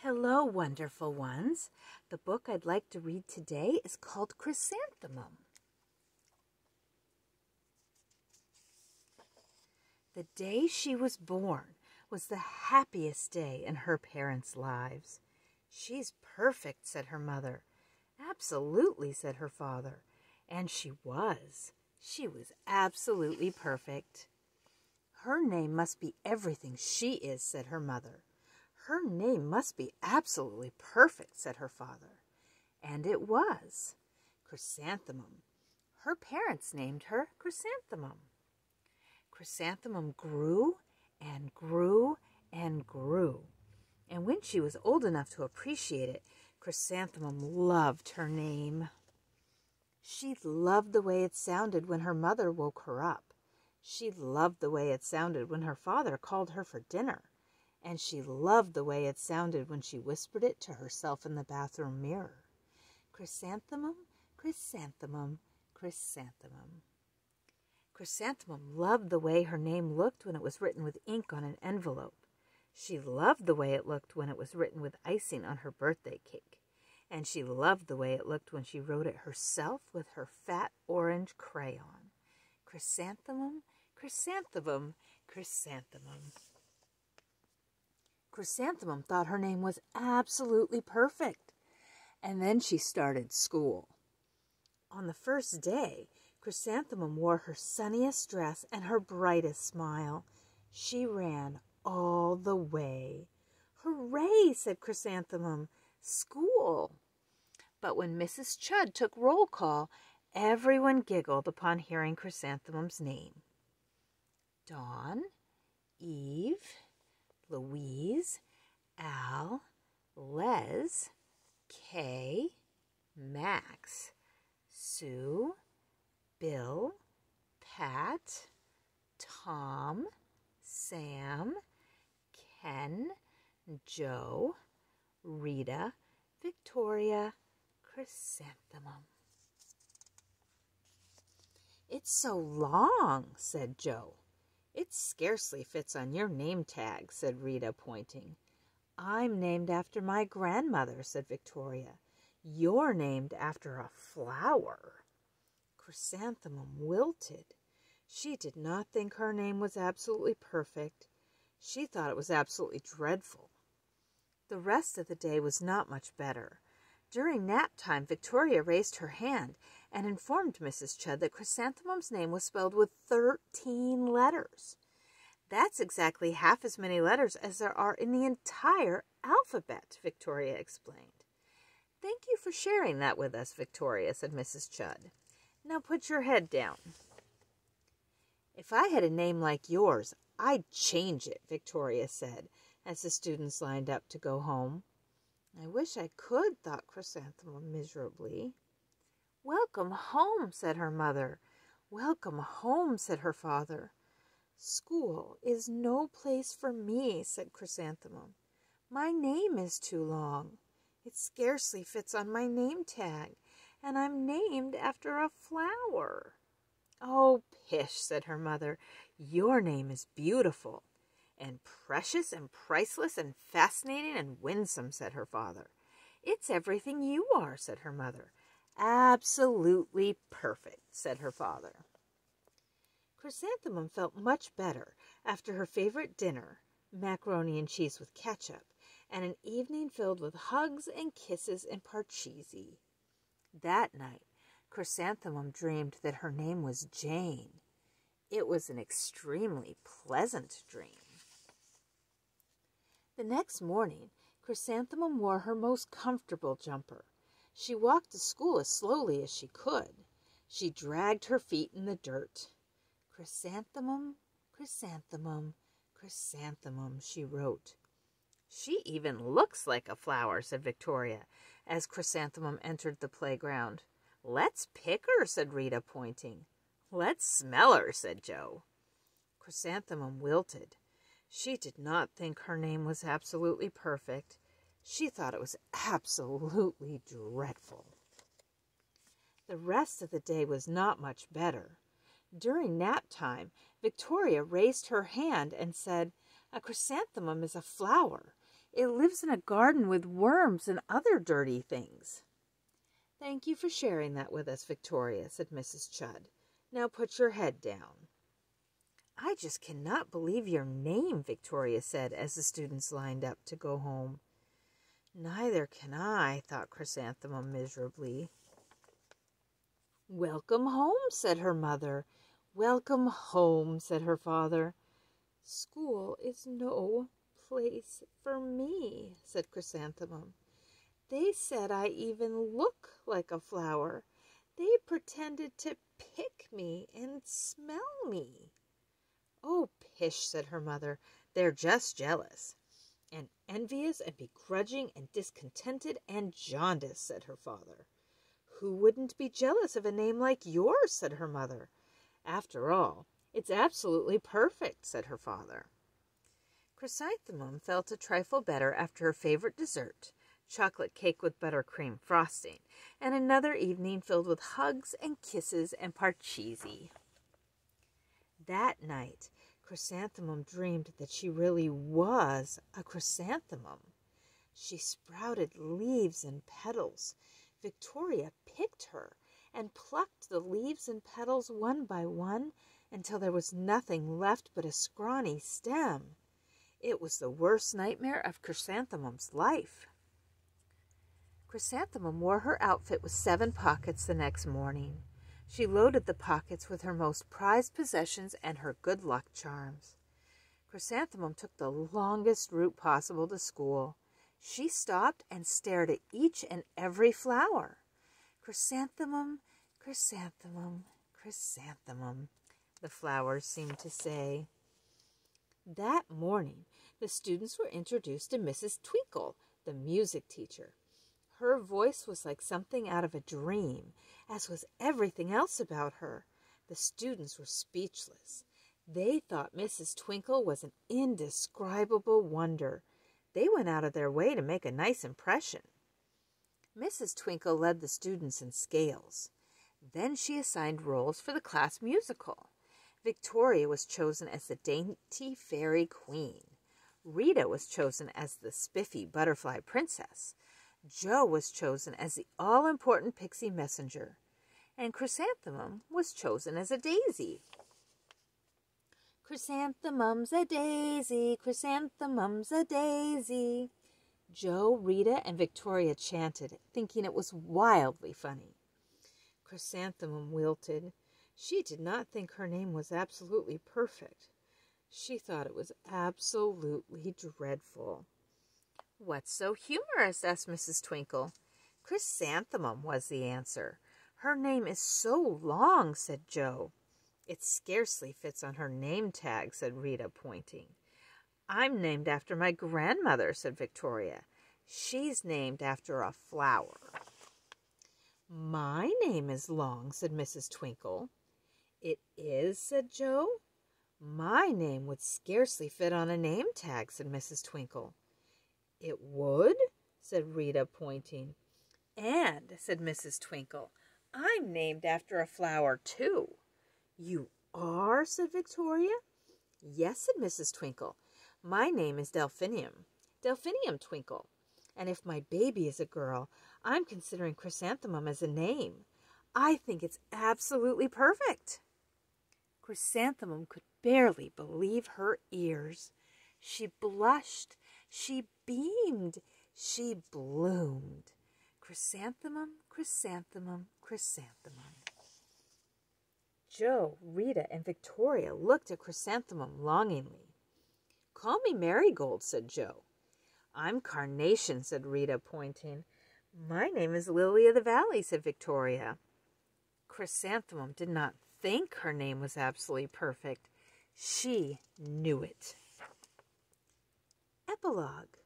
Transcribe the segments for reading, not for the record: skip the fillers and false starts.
Hello, wonderful ones. The book I'd like to read today is called Chrysanthemum. The day she was born was the happiest day in her parents' lives. "She's perfect," said her mother. "Absolutely," said her father. And she was. She was absolutely perfect. "Her name must be everything she is," said her mother. "Her name must be absolutely perfect," said her father. And it was. Chrysanthemum. Her parents named her Chrysanthemum. Chrysanthemum grew and grew and grew. And when she was old enough to appreciate it, Chrysanthemum loved her name. She loved the way it sounded when her mother woke her up. She loved the way it sounded when her father called her for dinner. And she loved the way it sounded when she whispered it to herself in the bathroom mirror. Chrysanthemum, chrysanthemum, chrysanthemum. Chrysanthemum loved the way her name looked when it was written with ink on an envelope. She loved the way it looked when it was written with icing on her birthday cake. And she loved the way it looked when she wrote it herself with her fat orange crayon. Chrysanthemum, chrysanthemum, chrysanthemum. Chrysanthemum thought her name was absolutely perfect. And then she started school. On the first day, Chrysanthemum wore her sunniest dress and her brightest smile. She ran all the way. "Hooray," said Chrysanthemum. "School." But when Mrs. Chud took roll call, everyone giggled upon hearing Chrysanthemum's name. Dawn, Eve, Louise, Al, Les, Kay, Max, Sue, Bill, Pat, Tom, Sam, Ken, Joe, Rita, Victoria, Chrysanthemum. "It's so long," said Joe. "It scarcely fits on your name tag," said Rita, pointing. "I'm named after my grandmother," said Victoria. "You're named after a flower." Chrysanthemum wilted. She did not think her name was absolutely perfect. She thought it was absolutely dreadful. The rest of the day was not much better. During nap time, Victoria raised her hand and informed Mrs. Chud that Chrysanthemum's name was spelled with 13 letters. "That's exactly half as many letters as there are in the entire alphabet," Victoria explained. "Thank you for sharing that with us, Victoria," said Mrs. Chud. "Now put your head down." "If I had a name like yours, I'd change it," Victoria said, as the students lined up to go home. "I wish I could," thought Chrysanthemum miserably. "Welcome home," said her mother. "Welcome home," said her father. "School is no place for me," said Chrysanthemum. "My name is too long. It scarcely fits on my name tag, and I'm named after a flower." "Oh, pish," said her mother. "Your name is beautiful." "And precious and priceless and fascinating and winsome," said her father. "It's everything you are," said her mother. "Absolutely perfect," said her father. Chrysanthemum felt much better after her favorite dinner, macaroni and cheese with ketchup, and an evening filled with hugs and kisses and parcheesi. That night, Chrysanthemum dreamed that her name was Jane. It was an extremely pleasant dream. The next morning, Chrysanthemum wore her most comfortable jumper. She walked to school as slowly as she could. She dragged her feet in the dirt. "Chrysanthemum, chrysanthemum, chrysanthemum," she wrote. "She even looks like a flower," said Victoria, as Chrysanthemum entered the playground. "Let's pick her," said Rita, pointing. "Let's smell her," said Joe. Chrysanthemum wilted. She did not think her name was absolutely perfect. She thought it was absolutely dreadful. The rest of the day was not much better. During nap time, Victoria raised her hand and said, "A chrysanthemum is a flower. It lives in a garden with worms and other dirty things." "Thank you for sharing that with us, Victoria," said Mrs. Chudd. "Now put your head down." "I just cannot believe your name," Victoria said as the students lined up to go home. "Neither can I," thought Chrysanthemum miserably. "Welcome home," said her mother. "Welcome home," said her father. "School is no place for me," said Chrysanthemum. "They said I even look like a flower. They pretended to pick me and smell me." "Oh, pish," said her mother. "They're just jealous." "And envious and begrudging and discontented and jaundiced," said her father. "Who wouldn't be jealous of a name like yours?" said her mother. "After all, it's absolutely perfect," said her father. Chrysanthemum felt a trifle better after her favorite dessert, chocolate cake with buttercream frosting, and another evening filled with hugs and kisses and parcheesi. That night, Chrysanthemum dreamed that she really was a chrysanthemum. She sprouted leaves and petals. Victoria picked her and plucked the leaves and petals one by one until there was nothing left but a scrawny stem. It was the worst nightmare of Chrysanthemum's life. Chrysanthemum wore her outfit with 7 pockets the next morning. She loaded the pockets with her most prized possessions and her good luck charms. Chrysanthemum took the longest route possible to school. She stopped and stared at each and every flower. "Chrysanthemum, chrysanthemum, chrysanthemum," the flowers seemed to say. That morning, the students were introduced to Mrs. Twinkle, the music teacher. Her voice was like something out of a dream, as was everything else about her. The students were speechless. They thought Mrs. Twinkle was an indescribable wonder. They went out of their way to make a nice impression. Mrs. Twinkle led the students in scales. Then she assigned roles for the class musical. Victoria was chosen as the dainty fairy queen. Rita was chosen as the spiffy butterfly princess. Jo was chosen as the all-important pixie messenger. And Chrysanthemum was chosen as a daisy. "Chrysanthemum's a daisy, chrysanthemum's a daisy," Jo, Rita, and Victoria chanted, thinking it was wildly funny. Chrysanthemum wilted. She did not think her name was absolutely perfect. She thought it was absolutely dreadful. "What's so humorous?" asked Mrs. Twinkle. "Chrysanthemum," was the answer. "Her name is so long," said Jo. "It scarcely fits on her name tag," said Rita, pointing. "I'm named after my grandmother," said Victoria. "She's named after a flower." "My name is long," said Mrs. Twinkle. "It is?" said Jo. "My name would scarcely fit on a name tag," said Mrs. Twinkle. "It would?" said Rita, pointing. "And," said Mrs. Twinkle, "I'm named after a flower, too." "You are?" said Victoria. "Yes," said Mrs. Twinkle. "My name is Delphinium Twinkle. And if my baby is a girl, I'm considering Chrysanthemum as a name. I think it's absolutely perfect." Chrysanthemum could barely believe her ears. She blushed, she beamed, she bloomed. Chrysanthemum, chrysanthemum, chrysanthemum. Jo, Rita, and Victoria looked at Chrysanthemum longingly. "Call me Marigold," said Jo. "I'm Carnation," said Rita, pointing. "My name is Lily of the Valley," said Victoria. Chrysanthemum did not think her name was absolutely perfect. She knew it. Epilogue.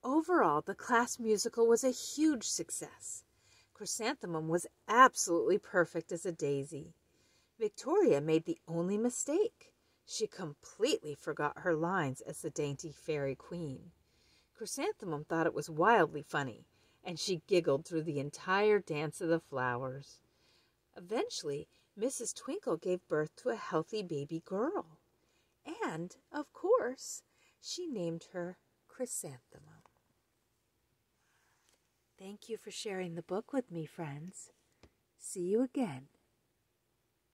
Overall, the class musical was a huge success. Chrysanthemum was absolutely perfect as a daisy. Victoria made the only mistake. She completely forgot her lines as the dainty fairy queen. Chrysanthemum thought it was wildly funny, and she giggled through the entire dance of the flowers. Eventually, Mrs. Twinkle gave birth to a healthy baby girl. And, of course, she named her Chrysanthemum. Thank you for sharing the book with me, friends. See you again